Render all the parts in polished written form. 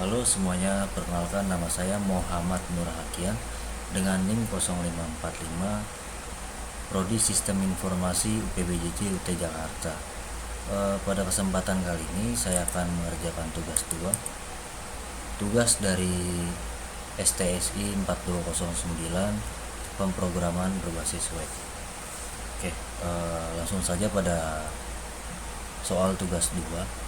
Halo semuanya, perkenalkan nama saya Muhammad Nur Hakian dengan NIM 0545 Prodi Sistem Informasi UPBJJ UT Jakarta. Pada kesempatan kali ini saya akan mengerjakan tugas dari STSI 4209 pemrograman berbasis web. Oke, langsung saja pada soal tugas 2.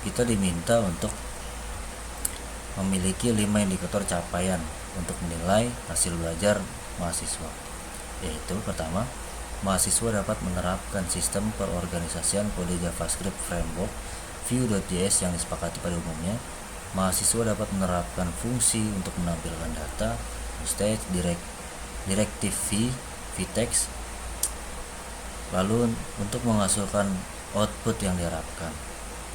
Kita diminta untuk memiliki 5 indikator capaian untuk menilai hasil belajar mahasiswa. Yaitu pertama, mahasiswa dapat menerapkan sistem perorganisasian kode JavaScript framework Vue.js yang disepakati pada umumnya. Mahasiswa dapat menerapkan fungsi untuk menampilkan data, stage, directive vtext, lalu untuk menghasilkan output yang diharapkan.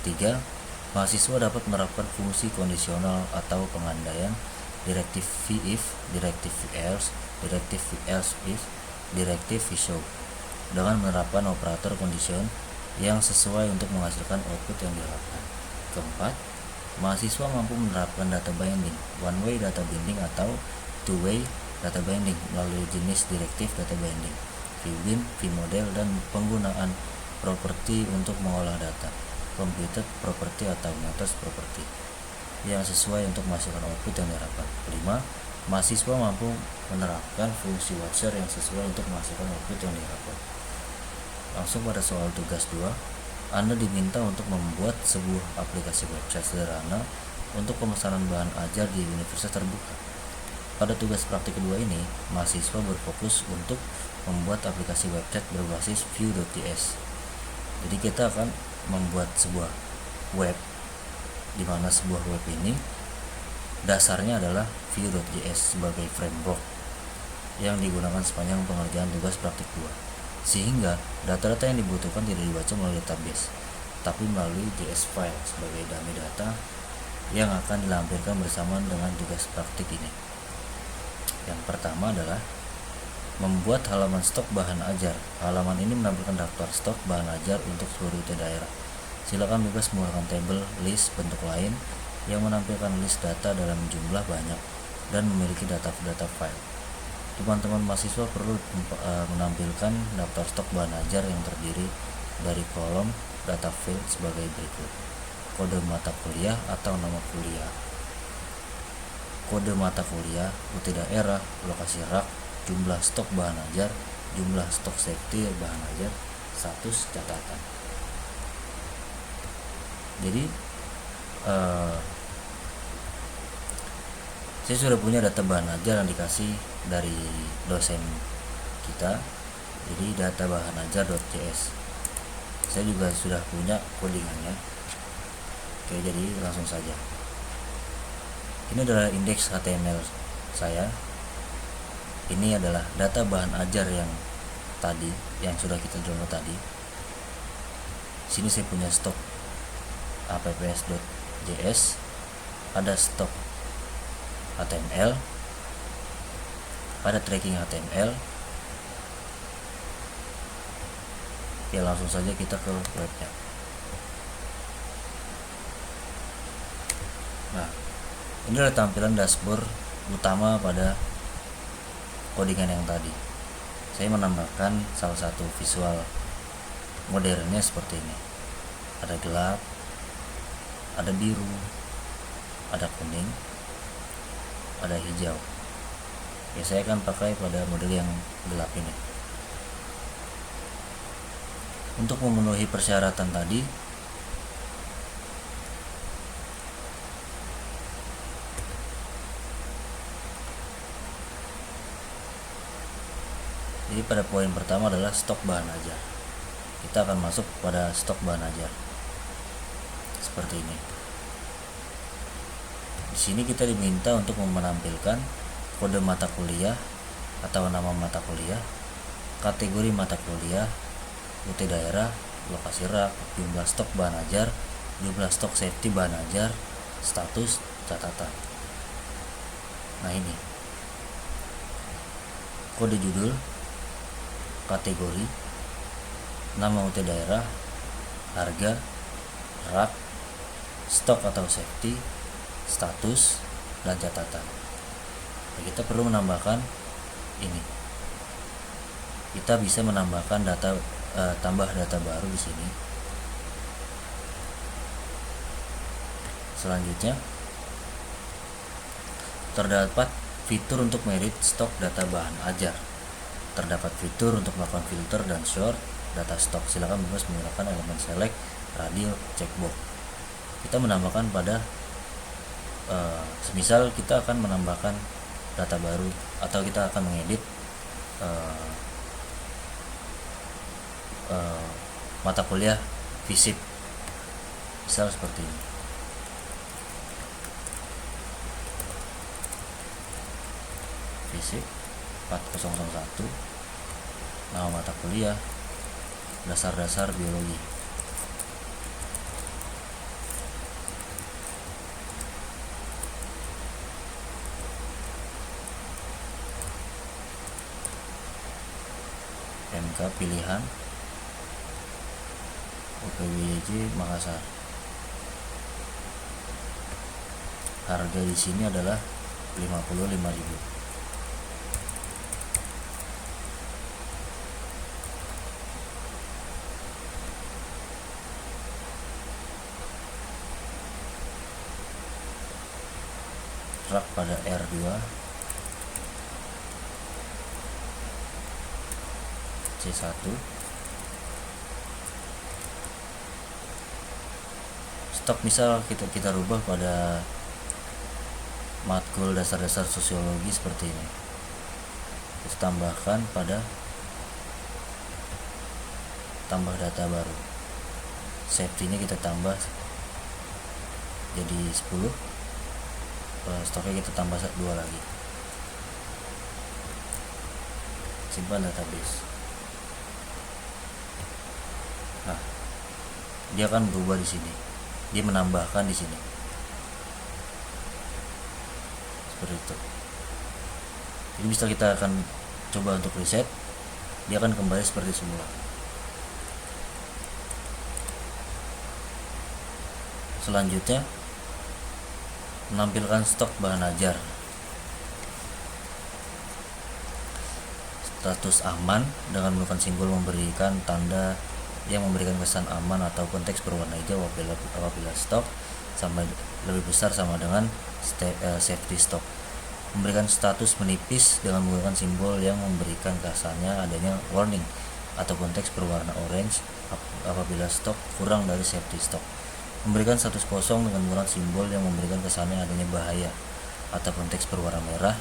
3. Mahasiswa dapat menerapkan fungsi kondisional atau pengandaian directive if, directive else, directive else if, directive show dengan menerapkan operator condition yang sesuai untuk menghasilkan output yang diharapkan. Keempat, mahasiswa mampu menerapkan data binding, one way data binding atau two way data binding melalui jenis directive data binding, vbin, vmodel, dan penggunaan properti untuk mengolah data, computed property atau methods property yang sesuai untuk menghasilkan output yang diharapkan. 5. Mahasiswa mampu menerapkan fungsi watcher yang sesuai untuk menghasilkan output yang diharapkan. Langsung pada soal tugas 2, Anda diminta untuk membuat sebuah aplikasi website sederhana untuk pemesanan bahan ajar di universitas terbuka. Pada tugas praktik kedua ini, mahasiswa berfokus untuk membuat aplikasi website berbasis Vue.js. Jadi kita akan membuat sebuah web, di mana sebuah web ini dasarnya adalah Vue.js sebagai framework yang digunakan sepanjang pengerjaan tugas praktik 2, sehingga data-data yang dibutuhkan tidak dibaca melalui database, tapi melalui JS file sebagai dummy data yang akan dilampirkan bersamaan dengan tugas praktik ini. Yang pertama adalah membuat halaman stok bahan ajar. Halaman ini menampilkan daftar stok bahan ajar untuk seluruh daerah. Silakan bebas menggunakan tabel, list, bentuk lain yang menampilkan list data dalam jumlah banyak dan memiliki data file. Teman-teman mahasiswa perlu menampilkan daftar stok bahan ajar yang terdiri dari kolom data field sebagai berikut: kode mata kuliah atau nama kuliah, kode mata kuliah, UT daerah, lokasi rak, jumlah stok bahan ajar, jumlah stok safety bahan ajar, status catatan. Jadi saya sudah punya data bahan ajar yang dikasih dari dosen kita. Jadi data bahan ajar.js. Saya juga sudah punya codingannya. Oke, jadi langsung saja. Ini adalah indeks HTML saya. Ini adalah data bahan ajar yang tadi, yang sudah kita download tadi. Sini saya punya stok apps.js, ada stok HTML, ada tracking HTML. Ya, langsung saja kita ke webnya. Nah, ini adalah tampilan dashboard utama pada codingan yang tadi. Saya menambahkan salah satu visual modernnya seperti ini. Ada gelap, ada biru, ada kuning, ada hijau. Ya, saya akan pakai pada model yang gelap ini. Untuk memenuhi persyaratan tadi, jadi pada poin pertama adalah stok bahan ajar. Kita akan masuk pada stok bahan ajar seperti ini. Di sini kita diminta untuk menampilkan kode mata kuliah atau nama mata kuliah, kategori mata kuliah, UT daerah, lokasi rak, jumlah stok bahan ajar, jumlah stok safety bahan ajar, status catatan. Nah, ini kode judul, kategori, nama UT daerah, harga, rak, stok atau safety, status, dan catatan. Nah, kita perlu menambahkan ini. Kita bisa menambahkan tambah data baru di sini. Selanjutnya, terdapat fitur untuk merit stok data bahan ajar. Terdapat fitur untuk melakukan filter dan sort data stok. Silakan bebas menggunakan elemen select, radio, checkbox. Kita menambahkan pada semisal kita akan menambahkan data baru atau kita akan mengedit mata kuliah FISIP, misal seperti ini. FISIP 4001, nama mata kuliah dasar-dasar biologi. MK pilihan UPWJ Makassar. Harga di sini adalah 55.000. Rak pada R2, C1, stok misal kita rubah pada matkul dasar-dasar sosiologi seperti ini. Kita tambahkan pada tambah data baru. Safety-nya kita tambah jadi 10. Stoknya kita tambah 2 lagi. Simpan database. Nah, dia akan berubah di sini. Dia menambahkan di sini. Seperti itu. Jadi bisa kita akan coba untuk reset, dia akan kembali seperti semula. Selanjutnya, menampilkan stok bahan ajar. Status aman dengan menggunakan simbol memberikan tanda yang memberikan kesan aman atau konteks berwarna hijau apabila stok sama lebih besar sama dengan safety stock. Memberikan status menipis dengan menggunakan simbol yang memberikan kesannya adanya warning atau konteks berwarna orange apabila stok kurang dari safety stock. Memberikan status kosong dengan menggunakan simbol yang memberikan kesannya adanya bahaya atau konteks berwarna merah.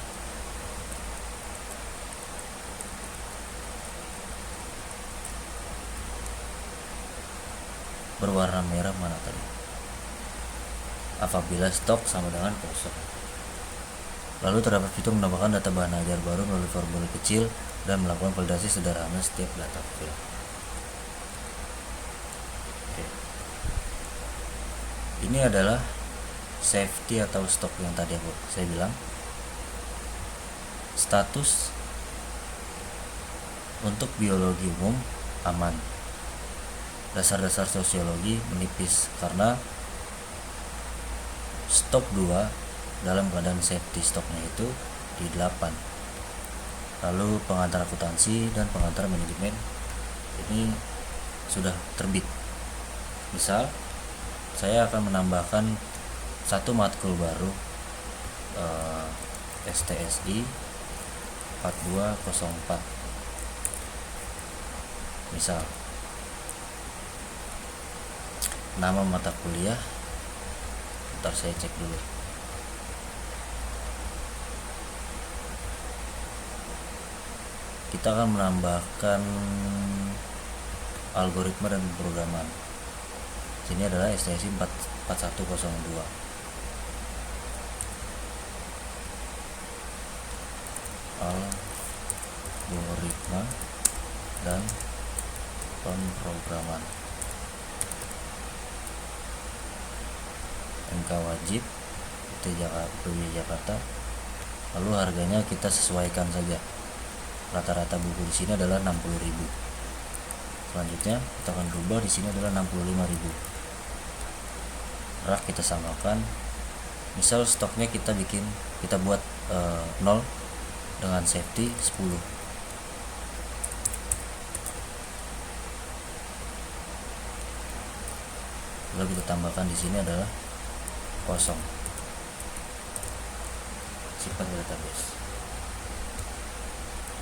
Berwarna merah mana tadi? Apabila stok sama dengan kosong. Lalu terdapat fitur menambahkan data bahan ajar baru melalui formulir kecil dan melakukan validasi sederhana setiap data field. Ini adalah safety atau stok yang tadi saya bilang. Status untuk biologi umum aman. Dasar-dasar sosiologi menipis karena stok 2 dalam keadaan safety stoknya itu di 8. Lalu pengantar akuntansi dan pengantar manajemen ini sudah terbit. Misal saya akan menambahkan satu matkul baru, STSI 4204. Misal nama mata kuliah, ntar saya cek dulu. Kita akan menambahkan algoritma dan pemrograman. Sini adalah STSI 4102. Algoritma dan pemrograman. MK wajib PWI Jakarta. Lalu harganya kita sesuaikan saja. Rata-rata buku di sini adalah 60.000. Selanjutnya kita akan rubah di sini adalah 65.000. rak kita samakan. Misal stoknya kita buat 0 dengan safety 10. Lalu kita tambahkan di sini adalah kosong. Simpan ke database.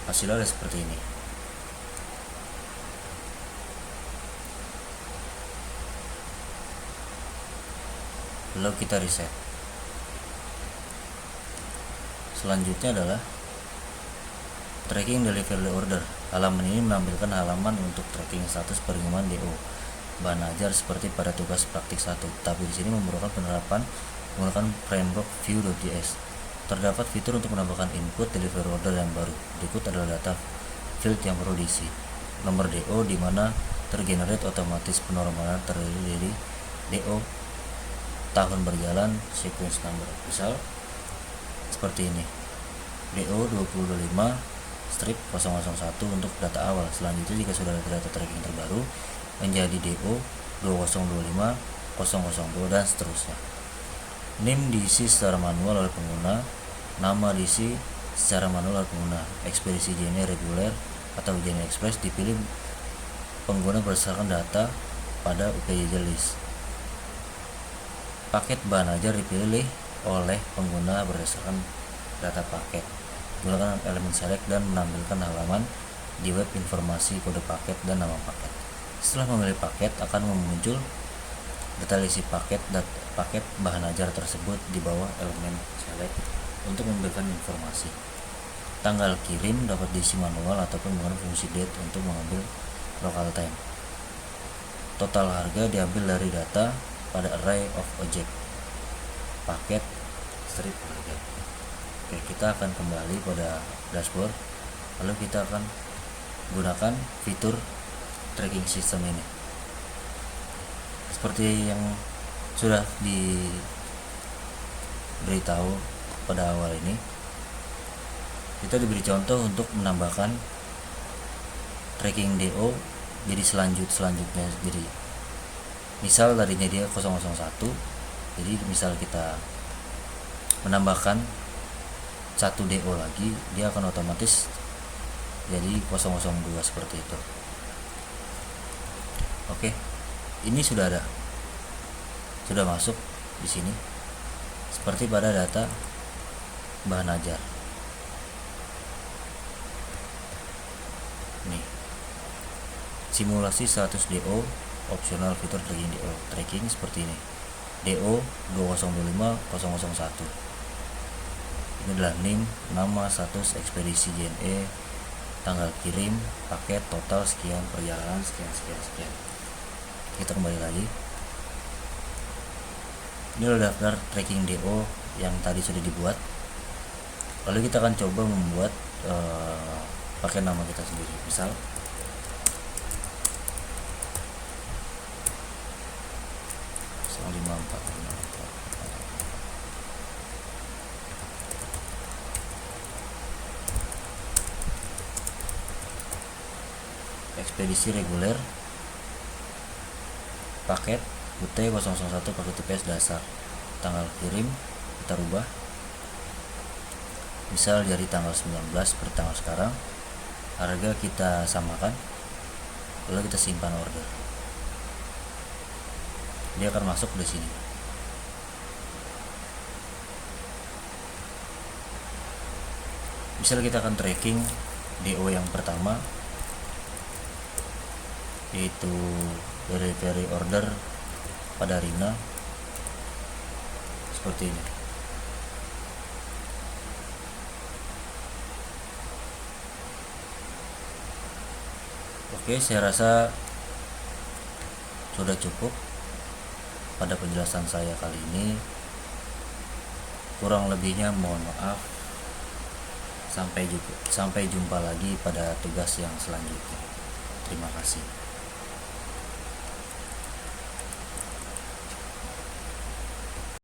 Hasilnya ada seperti ini. Lalu kita reset. Selanjutnya adalah tracking delivery order. Halaman ini menampilkan halaman untuk tracking status pengiriman DO bahan ajar seperti pada tugas praktik 1, tapi di sini memerlukan penerapan menggunakan framework Vue.js. Terdapat fitur untuk menambahkan input delivery order yang baru. Berikut adalah data field yang perlu diisi. Nomor DO di mana tergenerate otomatis penormalan terdiri dari DO, tahun berjalan, sequence number. Misal seperti ini. DO 2025 strip 001 untuk data awal. Selanjutnya jika sudah ada data tracking terbaru menjadi DO 2025 002 dan seterusnya. Name diisi secara manual oleh pengguna, nama diisi secara manual oleh pengguna. Ekspedisi JNE reguler atau JNE Express dipilih pengguna berdasarkan data pada UPJ list. Paket bahan ajar dipilih oleh pengguna berdasarkan data paket. Gunakan elemen select dan menampilkan halaman di web informasi kode paket dan nama paket. Setelah memilih paket, akan muncul data isi paket bahan ajar tersebut di bawah elemen select untuk memberikan informasi. Tanggal kirim dapat diisi manual ataupun menggunakan fungsi date untuk mengambil local time. Total harga diambil dari data pada array of object paket strip harga. Oke, kita akan kembali pada dashboard, lalu kita akan gunakan fitur tracking system ini. Seperti yang sudah diberitahu pada awal ini, kita diberi contoh untuk menambahkan tracking DO jadi selanjutnya. Jadi misal tadinya dia 001, jadi misal kita menambahkan 1 DO lagi, dia akan otomatis jadi 002 seperti itu. Oke, ini sudah masuk di sini seperti pada data bahan ajar. Nih, simulasi status DO, opsional fitur tracking seperti ini. DO 2025 001. Ini adalah name, nama, status, ekspedisi JNE, tanggal kirim, paket, total sekian, perjalanan sekian. Kita kembali lagi. Ini adalah daftar tracking DO yang tadi sudah dibuat. Lalu kita akan coba membuat pakai nama kita sendiri. Misal ekspedisi reguler paket UT 001 paket TPS dasar. Tanggal kirim kita rubah, misal dari tanggal 19 per tanggal sekarang. Harga kita samakan, lalu kita simpan order. Dia akan masuk di sini. Misal kita akan tracking DO yang pertama, yaitu delivery order pada Rina seperti ini. Oke, saya rasa sudah cukup pada penjelasan saya kali ini. Kurang lebihnya mohon maaf. Sampai jumpa lagi pada tugas yang selanjutnya. Terima kasih.